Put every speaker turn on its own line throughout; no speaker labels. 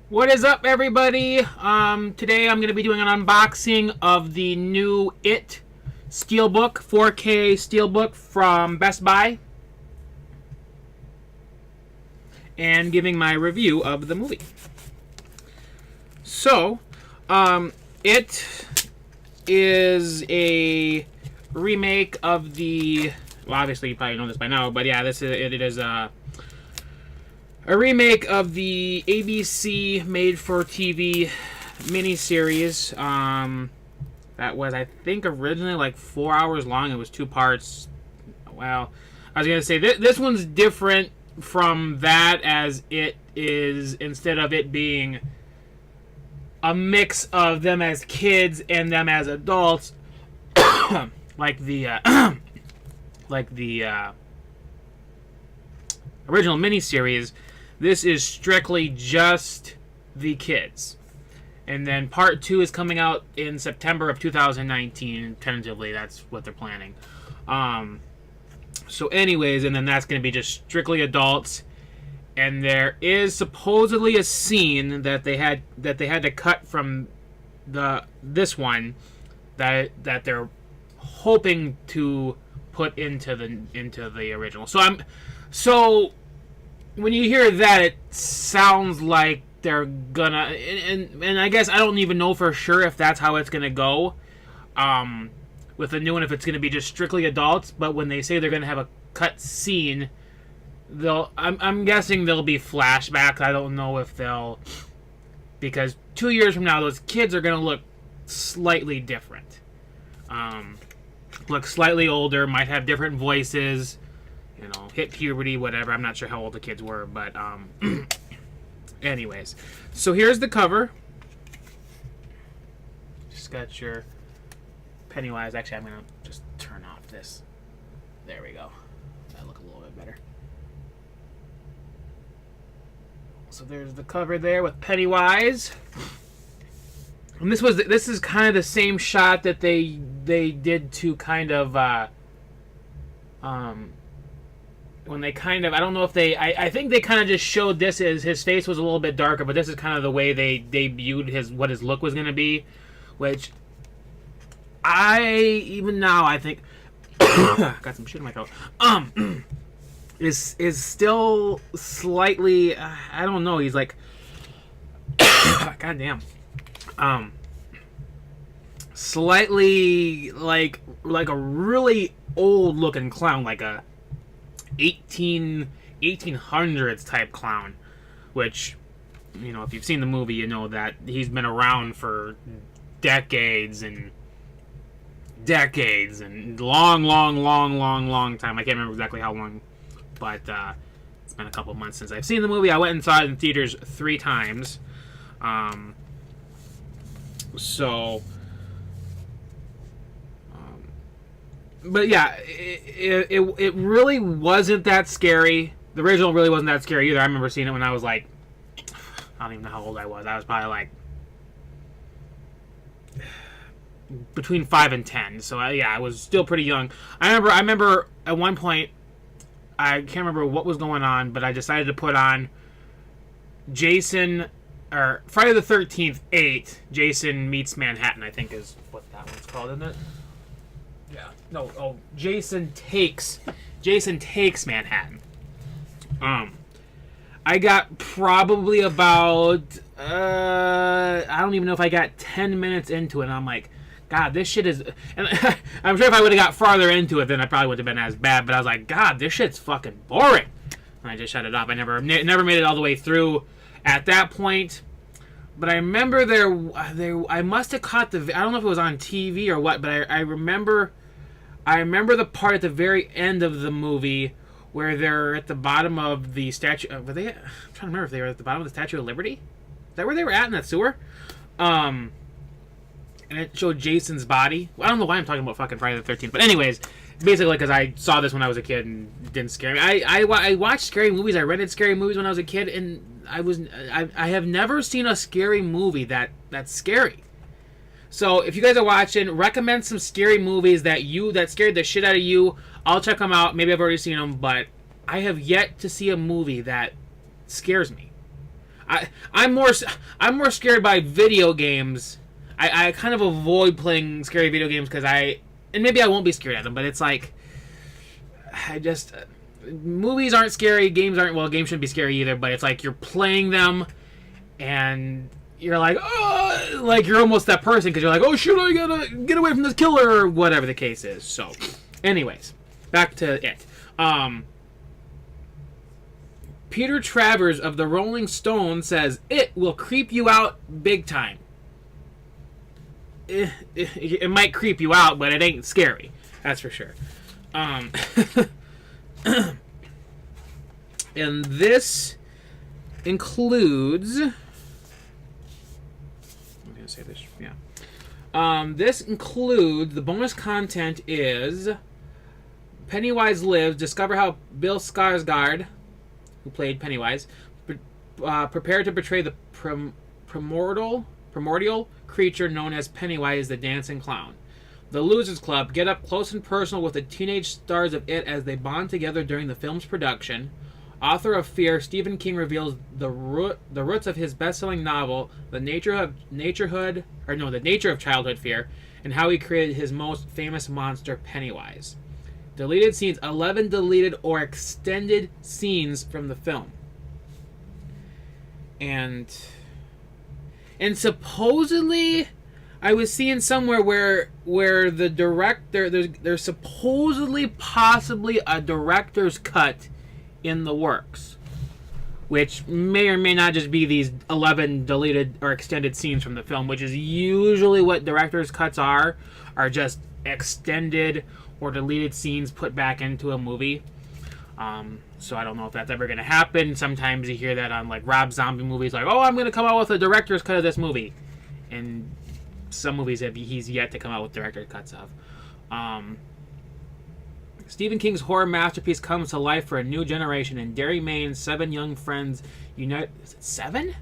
What is up, everybody? Today I'm going to be doing an unboxing of the new IT Steelbook, 4K Steelbook from Best Buy, and giving my review of the movie. So, it is a remake of the. Well, obviously you probably know this by now, but yeah, it is a remake of the ABC made-for-TV miniseries. That was, I think, originally like 4 hours long. It was 2 parts. Well, I was gonna say this one's different from that, as it is, instead of it being a mix of them as kids and them as adults, like the original miniseries. This is strictly just the kids. And then part 2 is coming out in September of 2019. Tentatively, that's what they're planning. So anyways, and then that's going to be just strictly adults. And there is supposedly a scene that they had to cut from this one that they're hoping to put into the original. So when you hear that, it sounds like they're gonna, and I guess I don't even know for sure if that's how it's gonna go with the new one, if it's gonna be just strictly adults. But when they say they're gonna have a cut scene, I'm guessing there'll be flashbacks. I don't know if they'll, because 2 years from now those kids are gonna look slightly different, look slightly older, might have different voices, hit puberty, whatever. I'm not sure how old the kids were, but anyways. So here's the cover. Just got your Pennywise. Actually, I'm gonna just turn off this. There we go. That'll look a little bit better. So there's the cover there with Pennywise. And this is kind of the same shot that they did to kind of when they kind of, I don't know if they, I think they kind of just showed this as his face was a little bit darker, but this is kind of the way they debuted what his look was going to be, which even now I think got some shit in my throat. Is still slightly, I don't know, he's like goddamn, slightly like a really old looking clown, like a 1800s type clown, which, if you've seen the movie, you know that he's been around for decades and long time. I can't remember exactly how long, but it's been a couple months since I've seen the movie. I went and saw it in theaters 3 times. But yeah, it really wasn't that scary. The original really wasn't that scary either. I remember seeing it when I was like, I don't even know how old I was. I was probably like between 5 and 10. So yeah, I was still pretty young. I remember at one point, I can't remember what was going on, but I decided to put on Jason, or Friday the 13th 8, Jason Meets Manhattan, I think is what that one's called, isn't it? Yeah. No. Oh, Jason Takes Manhattan. I got probably about I don't even know if I got 10 minutes into it, and I'm like, God, this shit is. And I'm sure if I would have got farther into it, then I probably wouldn't have been as bad. But I was like, God, this shit's fucking boring. And I just shut it off. I never made it all the way through at that point. But I remember I must have caught I don't know if it was on TV or what, but I remember the part at the very end of the movie where they're at the bottom of the statue. I'm trying to remember if they were at the bottom of the Statue of Liberty. Is that where they were at, in that sewer? And it showed Jason's body. Well, I don't know why I'm talking about fucking Friday the 13th, but anyways, basically because I saw this when I was a kid and it didn't scare me. I watched scary movies. I rented scary movies when I was a kid, and I have never seen a scary movie that's scary. So if you guys are watching, recommend some scary movies that scared the shit out of you. I'll check them out. Maybe I've already seen them, but I have yet to see a movie that scares me. I'm more scared by video games. I kind of avoid playing scary video games because and maybe I won't be scared at them, but it's like I just movies aren't scary, games aren't. Well, games shouldn't be scary either, but it's like you're playing them and you're like, oh, like you're almost that person because you're like, oh shoot, I gotta get away from this killer or whatever the case is. So, anyways, back to it. Peter Travers of the Rolling Stone says it will creep you out big time. It might creep you out, but it ain't scary. That's for sure. And this includes. I'm gonna say this. Yeah. This includes the bonus content is Pennywise Lives. Discover how Bill Skarsgård, who played Pennywise, prepared to betray the primordial creature known as Pennywise the Dancing Clown. The Losers Club get up close and personal with the teenage stars of it as they bond together during the film's production. Author of Fear, Stephen King reveals the roots of his best-selling novel, the nature of childhood fear, and how he created his most famous monster, Pennywise. Deleted scenes: 11 deleted or extended scenes from the film. And supposedly, I was seeing somewhere where the director, there's supposedly possibly a director's cut in the works, which may or may not just be these 11 deleted or extended scenes from the film, which is usually what director's cuts are just extended or deleted scenes put back into a movie. So I don't know if that's ever going to happen. Sometimes you hear that on like Rob Zombie movies, like, oh, I'm going to come out with a director's cut of this movie. And some movies he's yet to come out with director's cuts of. Stephen King's horror masterpiece comes to life for a new generation. In Derry, Maine, 7 young friends unite. Is it 7?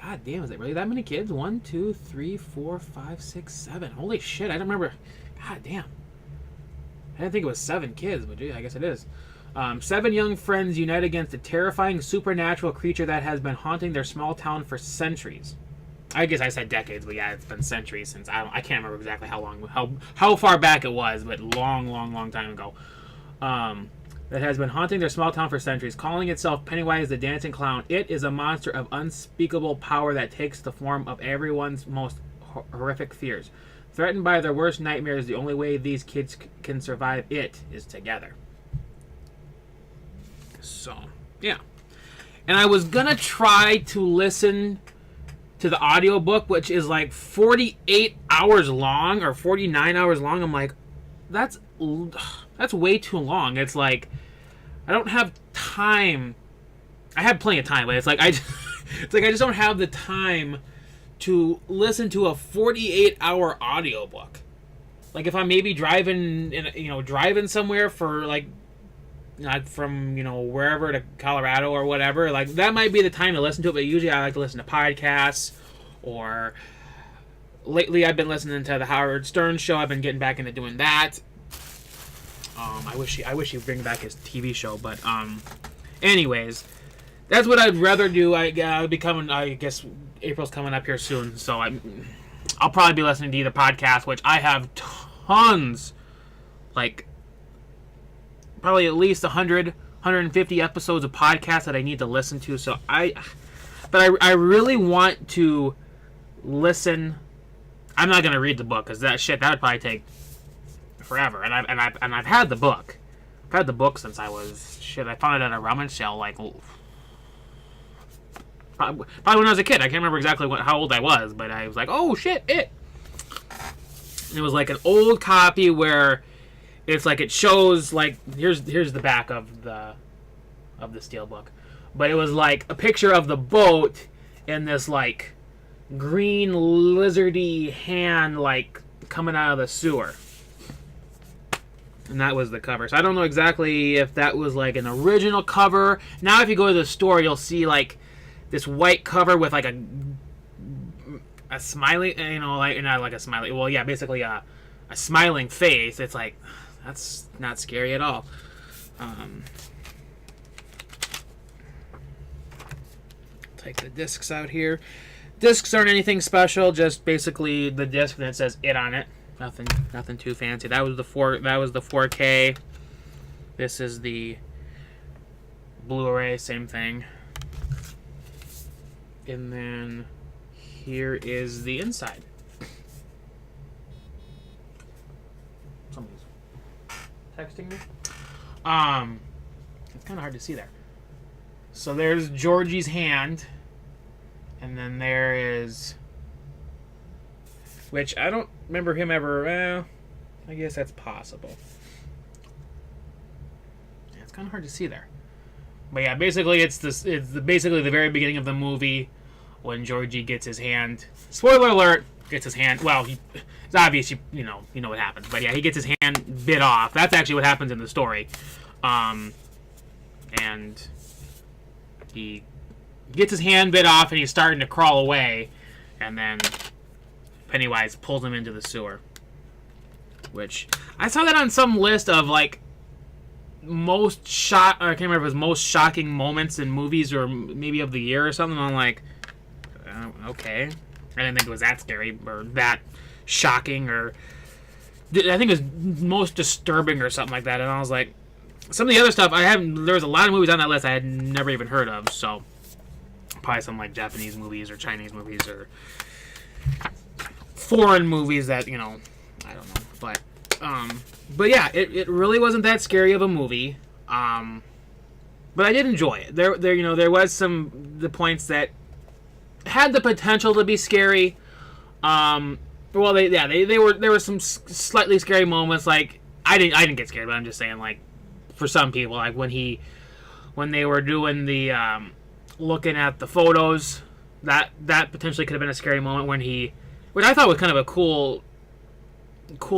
God damn, is it really that many kids? 1, 2, 3, 4, 5, 6, 7. Holy shit, I don't remember. God damn. I didn't think it was 7 kids, but gee, I guess it is. 7 young friends unite against a terrifying supernatural creature that has been haunting their small town for centuries. I guess I said decades, but yeah, it's been centuries since I can't remember exactly how far back it was, but long time ago. That has been haunting their small town for centuries, calling itself Pennywise the Dancing Clown. It is a monster of unspeakable power that takes the form of everyone's most horrific fears. Threatened by their worst nightmares, the only way these kids can survive it is together. So, yeah. And I was gonna try to listen to the audiobook, which is like 48 hours long or 49 hours long. I'm like, that's way too long. It's like I don't have time. I have plenty of time, but it's like I just don't have the time to listen to a 48-hour audiobook. Like if I'm maybe driving somewhere for like not from wherever to Colorado or whatever, like that might be the time to listen to it. But usually I like to listen to podcasts, or lately I've been listening to the Howard Stern show. I've been getting back into doing that. I wish he'd bring back his TV show, but anyways, that's what I'd rather do. I guess April's coming up here soon, so I'll probably be listening to either podcast, which I have tons, like probably at least 100, 150 episodes of podcasts that I need to listen to. So I really want to listen. I'm not gonna read the book because that would probably take forever. And I've had the book. I've had the book since I was I found it at a rummage sale like probably when I was a kid. I can't remember exactly how old I was, but I was like, oh shit, it. And it was like an old copy where it's like it shows like here's the back of the Steelbook, but it was like a picture of the boat and this like green lizardy hand like coming out of the sewer. And that was the cover. So I don't know exactly if that was like an original cover. Now if you go to the store, you'll see like this white cover with like a smiley, like not like a smiley. Well, yeah, basically a smiling face. It's like that's not scary at all. take the discs out here. Discs aren't anything special, just basically the disc that says "it" on it. Nothing too fancy. That was the 4K. This is the Blu-ray, same thing. And then here is the inside. Somebody's texting me. It's kind of hard to see there. So there's Georgie's hand, and then there is, which I don't remember him ever. Well, I guess that's possible. Yeah, it's kind of hard to see there. But yeah, basically it's basically the very beginning of the movie when Georgie gets his hand. Spoiler alert! Gets his hand. Well, it's obvious. You know what happens. But yeah, he gets his hand bit off. That's actually what happens in the story. And he gets his hand bit off, and he's starting to crawl away, and then Pennywise pulls him into the sewer. Which I saw that on some list of like I can't remember if it was most shocking moments in movies or maybe of the year or something. I'm like, okay, I didn't think it was that scary or that shocking, or I think it was most disturbing or something like that. And I was like, some of the other stuff there was a lot of movies on that list I had never even heard of, so probably some like Japanese movies or Chinese movies or foreign movies that, I don't know. But yeah, it really wasn't that scary of a movie. But I did enjoy it. There was the points that had the potential to be scary. Well, there were some slightly scary moments. Like I didn't get scared, but I'm just saying, like, for some people, like when they were doing the looking at the photos, that potentially could have been a scary moment which I thought was kind of a cool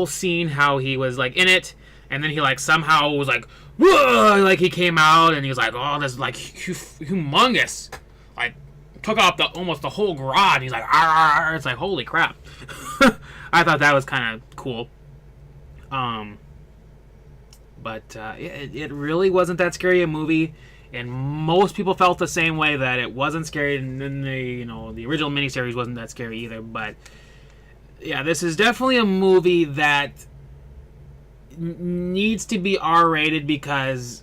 scene, how he was like in it, and then he like somehow was like, whoa, like he came out and he was like, oh, this is like humongous, like took off almost the whole garage. He's like, arr. It's like, holy crap. I thought that was kind of cool. But it really wasn't that scary a movie, and most people felt the same way, that it wasn't scary, and then the original miniseries wasn't that scary either. But yeah, this is definitely a movie that needs to be R-rated, because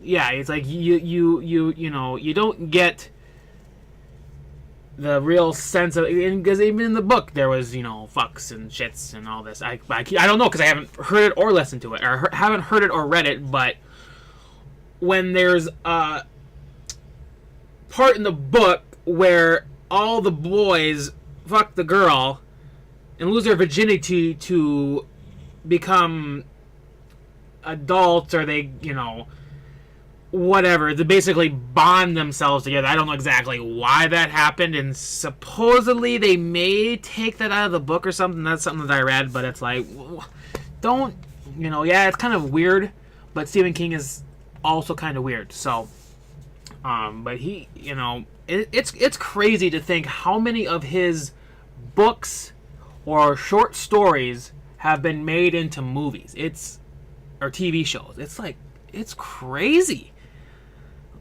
yeah, it's like you don't get the real sense of, because even in the book there was fucks and shits and all this. I don't know, because I haven't heard it or listened to it, or haven't heard it or read it. But when there's a part in the book where all the boys fuck the girl and lose their virginity to become adults, or they whatever, to basically bond themselves together. I don't know exactly why that happened, and supposedly they may take that out of the book or something. That's something that I read, but it's like, don't, yeah, it's kind of weird, but Stephen King is also kind of weird. So, but he, it's crazy to think how many of his books or short stories have been made into movies. Or TV shows. It's crazy.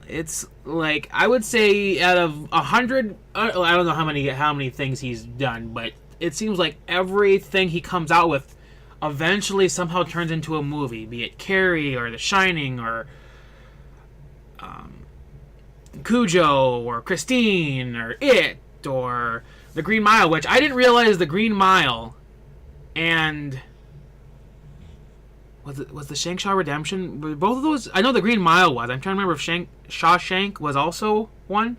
It's like, I would say out of 100, I don't know how many things he's done, but it seems like everything he comes out with eventually somehow turns into a movie, be it Carrie or The Shining or Cujo or Christine or It or The Green Mile, which I didn't realize The Green Mile and was the Shawshank Redemption, both of those, I know The Green Mile was. I'm trying to remember if Shawshank was also one.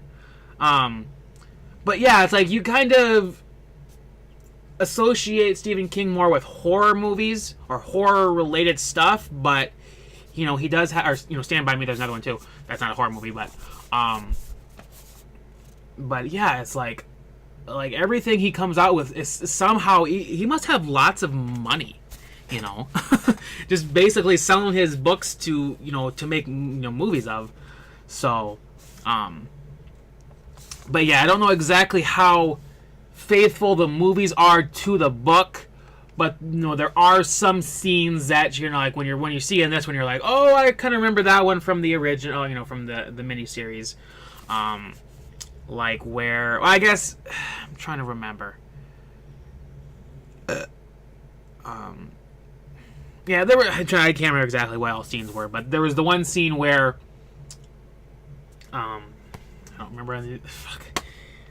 But yeah, it's like you kind of associate Stephen King more with horror movies or horror related stuff, but he does have, or Stand By Me, there's another one too. That's not a horror movie, but yeah, it's like everything he comes out with is somehow he must have lots of money. Just basically selling his books to make movies of. So but yeah, I don't know exactly how faithful the movies are to the book, But there are some scenes that you're like when you're seeing this when you're like, oh, I kind of remember that one from the original, from the miniseries, like where I guess I'm trying to remember. Yeah, there were. I can't remember exactly what all scenes were, but there was the one scene where, I don't remember. Fuck.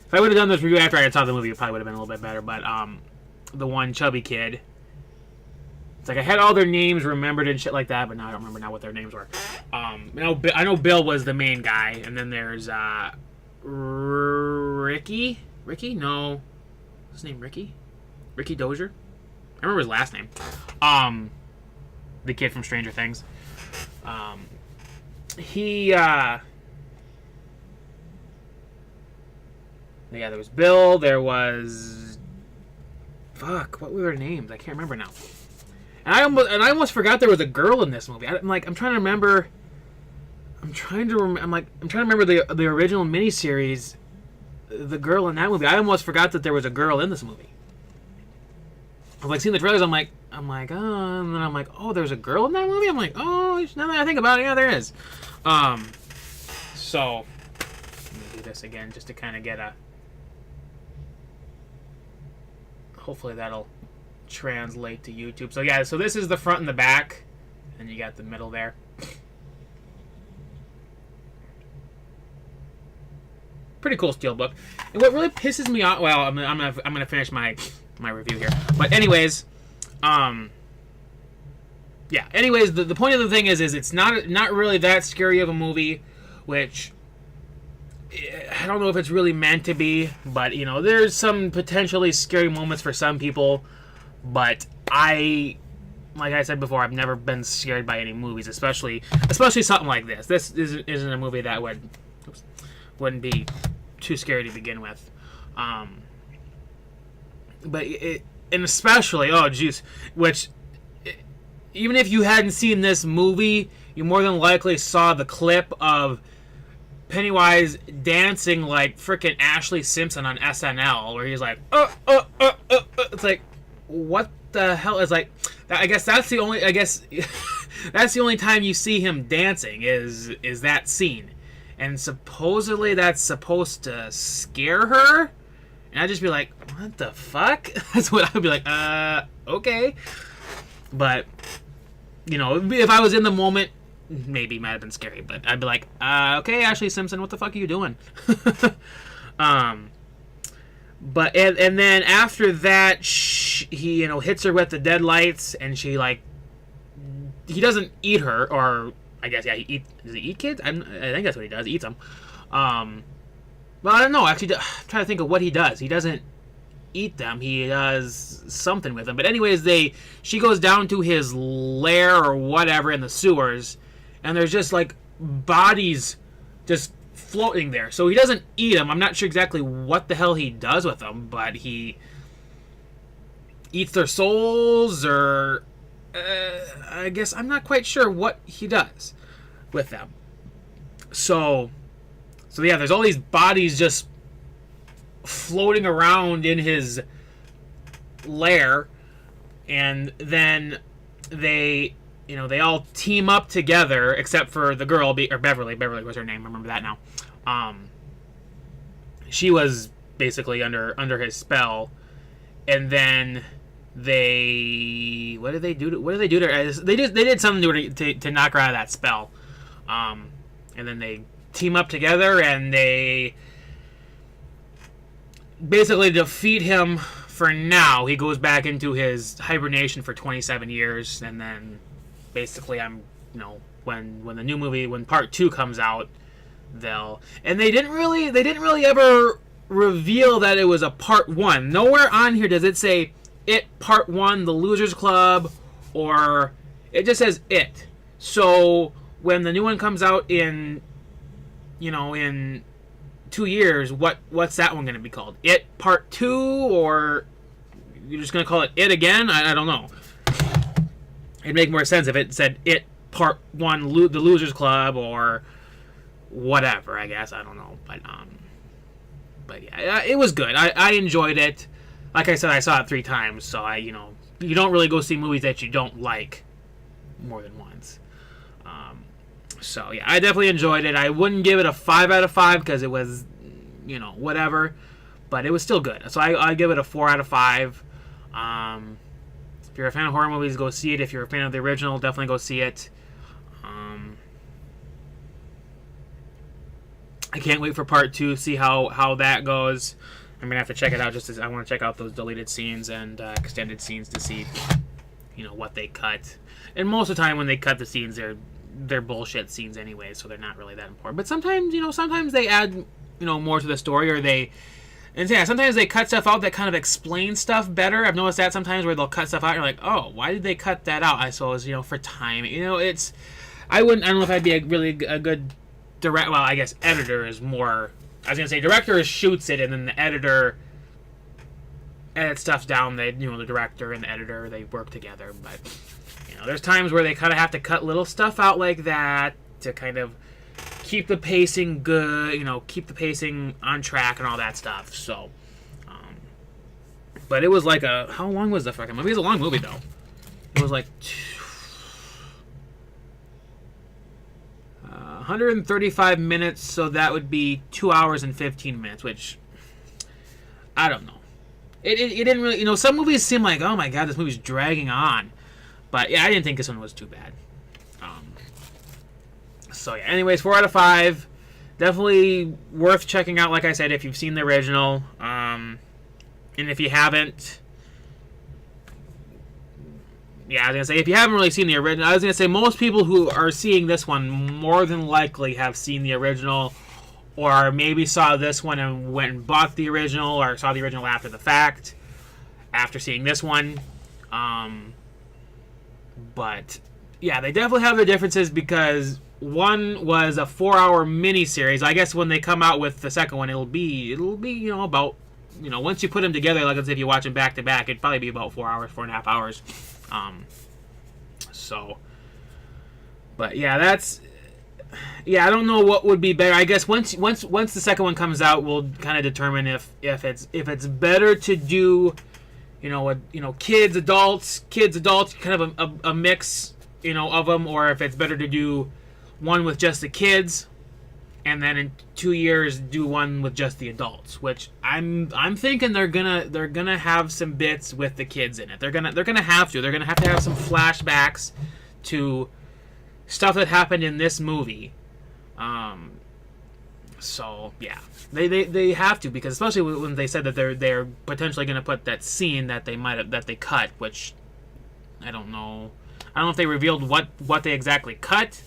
If I would have done this review after I had saw the movie, it probably would have been a little bit better. But the one chubby kid. It's like I had all their names remembered and shit like that, but now I don't remember now what their names were. I know Bill was the main guy, and then there's Ricky. Ricky? No, what's his name? Ricky? Ricky Dozier? I remember his last name. The kid from Stranger Things. Yeah, there was Bill. There was what were their names? I can't remember now. And I almost forgot there was a girl in this movie. I'm trying to remember. I'm trying to remember the original miniseries. The girl in that movie. I almost forgot that there was a girl in this movie. I was like seeing the trailers. I'm like, oh, and then I'm like, oh, there's a girl in that movie. I'm like, oh, now that I think about it, yeah, there is. So let me do this again just to kind of get a. Hopefully that'll translate to YouTube. So yeah, so this is the front and the back, and you got the middle there. Pretty cool steelbook. And what really pisses me off, well, I'm gonna finish my review here. But anyways, yeah. Anyways, the point of the thing is it's not really that scary of a movie, which I don't know if it's really meant to be, but there's some potentially scary moments for some people. But like I said before, I've never been scared by any movies, especially something like this. This isn't a movie that wouldn't be too scary to begin with. But and especially, oh jeez, even if you hadn't seen this movie, you more than likely saw the clip of Pennywise dancing like frickin' Ashley Simpson on SNL, where he's like, it's like, what the hell? It's like, I guess that's the only time you see him dancing is that scene, and supposedly that's supposed to scare her, and I'd just be like, what the fuck? That's what I'd be like, okay, but if I was in the moment, maybe it might have been scary, but I'd be like, okay, Ashley Simpson, what the fuck are you doing? But and then after that, he hits her with the deadlights, and she he doesn't eat her, or I guess does he eat kids? I think that's what he does. He eats them. Well, I don't know. Actually, I'm trying to think of what he does. He doesn't eat them. He does something with them. But anyways, she goes down to his lair or whatever in the sewers, and there's just bodies just floating there. So he doesn't eat them. I'm not sure exactly what the hell he does with them, but he eats their souls, or I guess I'm not quite sure what he does with them. So yeah, there's all these bodies just floating around in his lair, and then they all team up together, except for the girl, or Beverly. Beverly was her name. I remember that now. She was basically under his spell, and then what did they do to her? They did something to her to knock her out of that spell. And then they team up together, and they basically defeat him. For now, he goes back into his hibernation for 27 years, and then basically when the new movie, when part 2 comes out, they didn't really ever reveal that it was a part 1. Nowhere on here does it say It Part 1, The Losers Club, or it just says It. So when the new one comes out in 2 years, what's that one going to be called? It Part 2, or you're just going to call it It again? I don't know. It'd make more sense if it said It Part 1, The Losers Club, or whatever, I guess. I don't know. But yeah, it was good. I enjoyed it. Like I said, I saw it 3 times, so I you don't really go see movies that you don't like more than once. So yeah, I definitely enjoyed it. I wouldn't give it a 5 out of 5 because it was, whatever, but it was still good. So I give it a 4 out of 5. If you're a fan of horror movies, go see it. If you're a fan of the original, definitely go see it. I can't wait for part 2, see how that goes. I'm gonna have to check it out. I want to check out those deleted scenes and extended scenes to see, what they cut. And most of the time when they cut the scenes, they're bullshit scenes anyway, so they're not really that important. But sometimes, sometimes they add, more to the story, or sometimes they cut stuff out that kind of explains stuff better. I've noticed that sometimes where they'll cut stuff out, and you're like, oh, why did they cut that out? I suppose, for time. I don't know if I'd be a good direct. Well, I guess editor is more. I was gonna say director shoots it, and then the editor edits stuff down. The director and the editor, they work together, but. There's times where they kind of have to cut little stuff out like that to kind of keep the pacing good, keep the pacing on track and all that stuff. So, but it was like how long was the fucking movie? It was a long movie though. It was like 135 minutes, so that would be 2 hours and 15 minutes, which I don't know. It didn't really, some movies seem like, oh my god, this movie's dragging on. But yeah, I didn't think this one was too bad. So yeah, anyways, 4 out of 5. Definitely worth checking out, like I said, if you've seen the original. And if you haven't, yeah, I was going to say, if you haven't really seen the original, I was going to say most people who are seeing this one more than likely have seen the original, or maybe saw this one and went and bought the original, or saw the original after the fact, after seeing this one. But yeah, they definitely have their differences because one was a 4-hour miniseries. I guess when they come out with the second one, it'll be about once you put them together, like if you watch them back to back, it'd probably be about 4 hours, 4.5 hours. But yeah, I don't know what would be better. I guess once the second one comes out, we'll kind of determine if it's better to do. Kids, adults, kind of a mix, of them, or if it's better to do one with just the kids, and then in 2 years do one with just the adults. Which I'm thinking they're gonna have some bits with the kids in it. They're gonna have to have some flashbacks to stuff that happened in this movie. So yeah, they have to, because especially when they said that they're potentially going to put that scene that they cut, which I don't know if they revealed what they exactly cut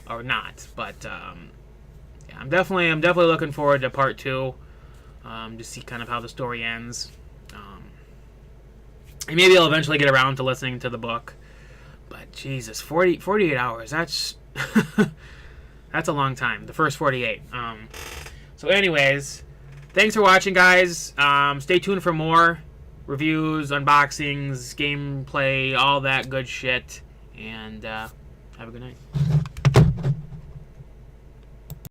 or not, but yeah, I'm definitely looking forward to part 2, to see kind of how the story ends, and maybe I'll eventually get around to listening to the book. But Jesus, 48 hours, that's that's a long time. The first 48. So anyways, thanks for watching, guys. Stay tuned for more reviews, unboxings, gameplay, all that good shit. And have a good night.